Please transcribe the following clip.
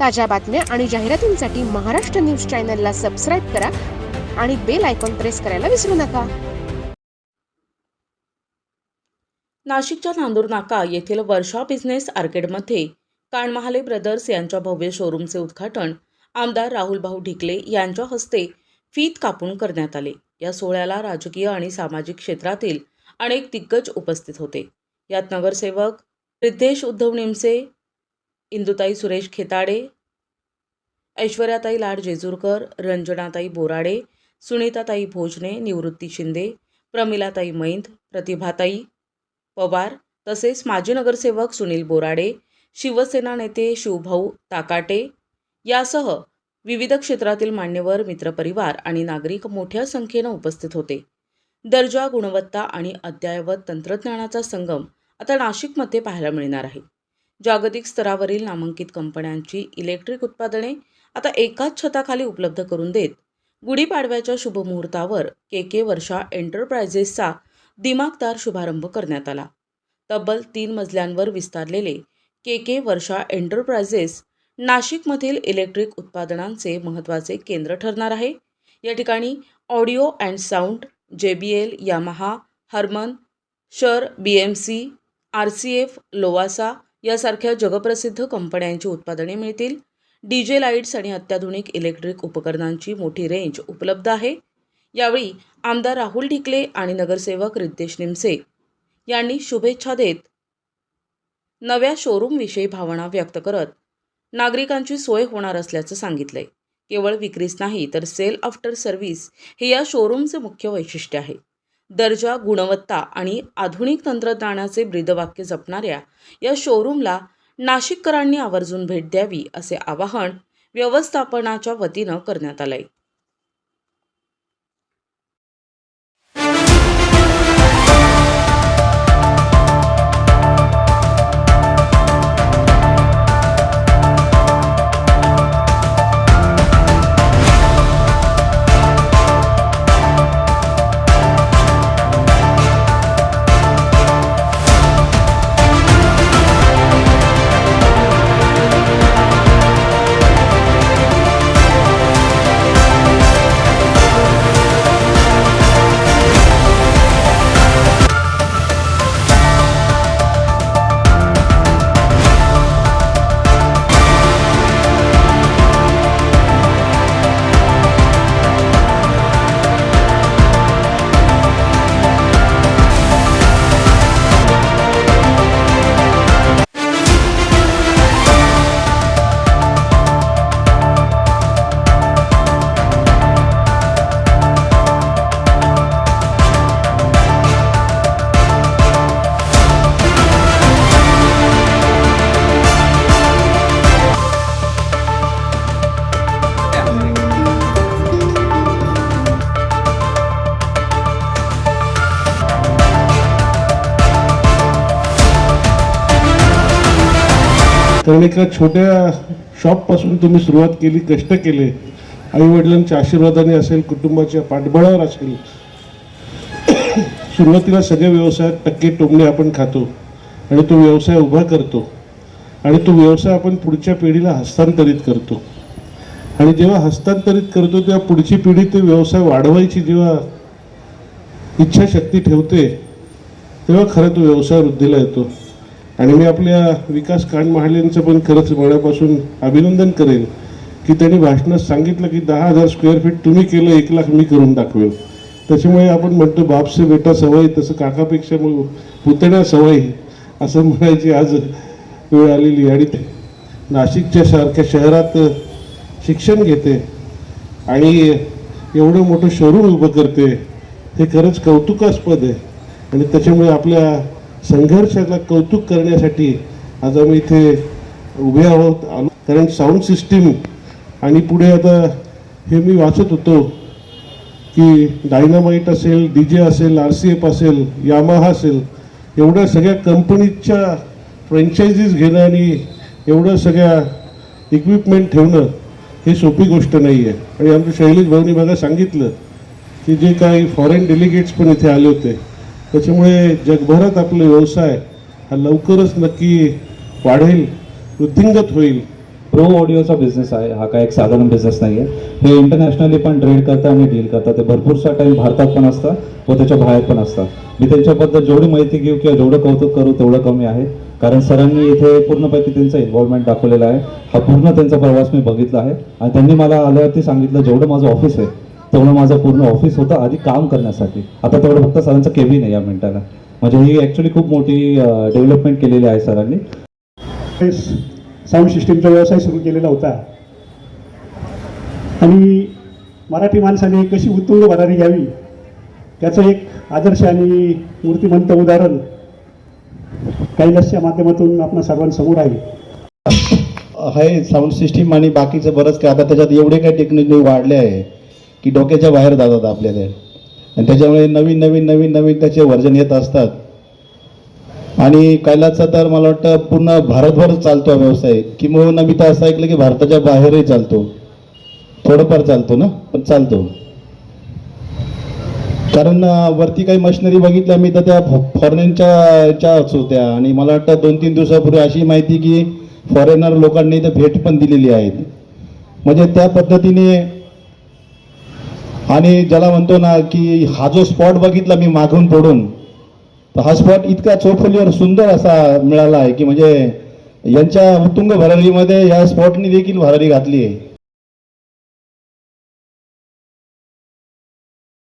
ताज्या बातम्या आणि जाहिरातींसाठी महाराष्ट्र न्यूज चॅनलला सबस्क्राईब करा आणि बेल आयकॉन प्रेस करायला विसरू नका. नाशिकच्या नांदूर नाका येथील वर्षा बिझनेस आर्केडमध्ये कानमहाले ब्रदर्स यांच्या भव्य शोरूमचे उद्घाटन आमदार राहुल भाऊ ढिकले यांच्या हस्ते फीत कापून करण्यात आले. या सोहळ्याला राजकीय आणि सामाजिक क्षेत्रातील अनेक दिग्गज उपस्थित होते. यात नगरसेवक रिद्धेश उद्धव निमसे, इंदुताई सुरेश खेताडे, ऐश्वर्याताई लाड जेजूरकर, रंजनाताई बोराडे, सुनीताताई भोजने, निवृत्ती शिंदे, प्रमिलाताई मैंद, प्रतिभाताई पवार तसेच माजी नगरसेवक सुनील बोराडे, शिवसेना नेते शिवभाऊ ताकाटे यासह विविध क्षेत्रातील मान्यवर, मित्रपरिवार आणि नागरिक मोठ्या संख्येने उपस्थित होते. दर्जा, गुणवत्ता आणि अद्ययावत तंत्रज्ञानाचा संगम आता नाशिकमध्ये पाहायला मिळणार आहे. जागतिक स्तरावरील नामांकित कंपन्यांची इलेक्ट्रिक उत्पादने आता एकाच छताखाली उपलब्ध करून देत गुढीपाडव्याच्या शुभमुहूर्तावर के वर्षा एंटरप्राइजेसचा दिमागदार शुभारंभ करण्यात आला. तब्बल 3 मजल्यांवर विस्तारलेले के वर्षा एंटरप्राइजेस नाशिकमधील इलेक्ट्रिक उत्पादनांचे महत्त्वाचे केंद्र ठरणार आहे. या ठिकाणी audio and sound, JBL, Yamaha, Harman, Shure, BMC, RCF, लोवासा यासारख्या जगप्रसिद्ध कंपन्यांची उत्पादने मिळतील. DJ लाईट्स आणि अत्याधुनिक इलेक्ट्रिक उपकरणांची मोठी रेंज उपलब्ध आहे. यावेळी आमदार राहुल ढिकले आणि नगरसेवक रिद्धेश निमसे यांनी शुभेच्छा देत नव्या शोरूमविषयी भावना व्यक्त करत नागरिकांची सोय होणार असल्याचं सांगितलंय. केवळ विक्रीच नाही तर सेल आफ्टर सर्व्हिस हे या शोरूमचे मुख्य वैशिष्ट्य आहे. दर्जा, गुणवत्ता आणि आधुनिक तंत्रज्ञानाचे ब्रीदवाक्य जपणाऱ्या या शोरूमला नाशिककरांनी आवर्जून भेट द्यावी असे आवाहन व्यवस्थापनाच्या वतीनं करण्यात आलंय. कारण एका छोट्या शॉपपासून तुम्ही सुरुवात केली, कष्ट केले, आईवडिलांच्या आशीर्वादाने असेल, कुटुंबाच्या पाठबळावर असेल. सुरुवातीला सगळ्या व्यवसायात टक्के टोमणे आपण खातो आणि तो व्यवसाय उभा करतो आणि तो व्यवसाय आपण पुढच्या पिढीला हस्तांतरित करतो. आणि जेव्हा हस्तांतरित करतो तेव्हा पुढची पिढी ते व्यवसाय वाढवायची जेव्हा इच्छाशक्ती ठेवते तेव्हा खरं तो व्यवसाय वृद्धीला येतो. आणि मी आपल्या विकास कानमहालेंचं पण खरंच मनापासून अभिनंदन करेन की त्यांनी भाषणात सांगितलं की 10,000 स्क्वेअर फीट तुम्ही केलं, 1 लाख मी करून दाखवेल. त्याच्यामुळे आपण म्हणतो बापसे बेटा सवय, तसं काकापेक्षा मग पुतण्या सवय असं म्हणायची आज वेळ आलेली. आणि नाशिकच्या सारख्या शहरात शिक्षण घेते आणि एवढं मोठं शोरूम उभं करते हे खरंच कौतुकास्पद आहे. आणि त्याच्यामुळे आपल्या संघर्षाला कौतुक करण्यासाठी आज आम्ही इथे उभे आहोत आलो. कारण साऊंड सिस्टीम आणि पुढे आता हे मी वाचत होतो की डायनामाइट असेल, DJ असेल, RCF असेल, यामाहा असेल, एवढ्या सगळ्या कंपनीच्या फ्रँचायझीज घेणं आणि एवढं सगळ्या इक्विपमेंट ठेवणं हे सोपी गोष्ट नाही आहे. आणि आमच्या शैलेश भाऊनी बघा सांगितलं की जे काही फॉरेन डेलिगेट्स पण इथे आले होते. त्याच्यामुळे जगभरात आपला व्यवसाय हा लवकरच नक्की वाढेल, वृद्धिंगत होईल प्रो ऑडिओचा बिझनेस आहे. हा काय एक साधारण बिझनेस नाही आहे. हे इंटरनॅशनली पण ट्रेड करतात आणि डील करतात. ते भरपूरसा टाईम भारतात पण असतात व त्याच्या बाहेर पण असतात. मी त्यांच्याबद्दल जेवढी माहिती घेऊ किंवा जेवढं कौतुक करू तेवढं कमी आहे, कारण सरांनी इथे पूर्णपैकी त्यांचं इन्व्हॉल्वमेंट दाखवलेलं आहे. हा पूर्ण त्यांचा प्रवास मी बघितला आहे आणि त्यांनी मला आल्यावरती सांगितलं जेवढं माझं ऑफिस आहे तेवढं माझं पूर्ण ऑफिस होतं आधी काम करण्यासाठी. आता तेवढं फक्त सरांचं केबिन आहे या मिनिटाला. म्हणजे ही ॲक्च्युली खूप मोठी डेव्हलपमेंट केलेली आहे सरांनी. साऊंड सिस्टीमचा व्यवसाय सुरू केलेला होता आणि मराठी माणसाने कशी उत्तुंग भरारी घ्यावी त्याचं एक आदर्श आणि मूर्तिमंत उदाहरण कैलासच्या माध्यमातून आपल्या सर्वांसमोर आहे. साऊंड सिस्टीम आणि बाकीचं बरंच काय आता त्याच्यात एवढे काही टेक्नॉलॉजी वाढले आहे की डोक्याच्या बाहेर जातात आपल्याला, आणि त्याच्यामुळे नवीन नवीन नवीन नवीन त्याचे व्हर्जन येत असतात. आणि कैलासचा तर मला वाटतं पूर्ण भारतभर चालतो हा व्यवसाय, किंवा मी तर असं ऐकलं की भारताच्या बाहेरही चालतो. थोडंफार चालतो ना, पण चालतो. कारण वरती काही मशिनरी बघितल्या मी तर त्या फॉरेनच्याच होत्या, आणि मला वाटतं 2-3 दिवसापूर्वी अशी माहिती की फॉरेनर लोकांनी तर भेट पण दिलेली आहेत. म्हणजे त्या पद्धतीने, आणि ज्याला म्हणतो ना की हा जो स्पॉट बघितला मी मागून पडून, तर हा स्पॉट इतका चौफुलीवर सुंदर असा मिळाला आहे की म्हणजे यांच्या उत्तुंग भरारीमध्ये या स्पॉटनी देखील भरारी घातली आहे.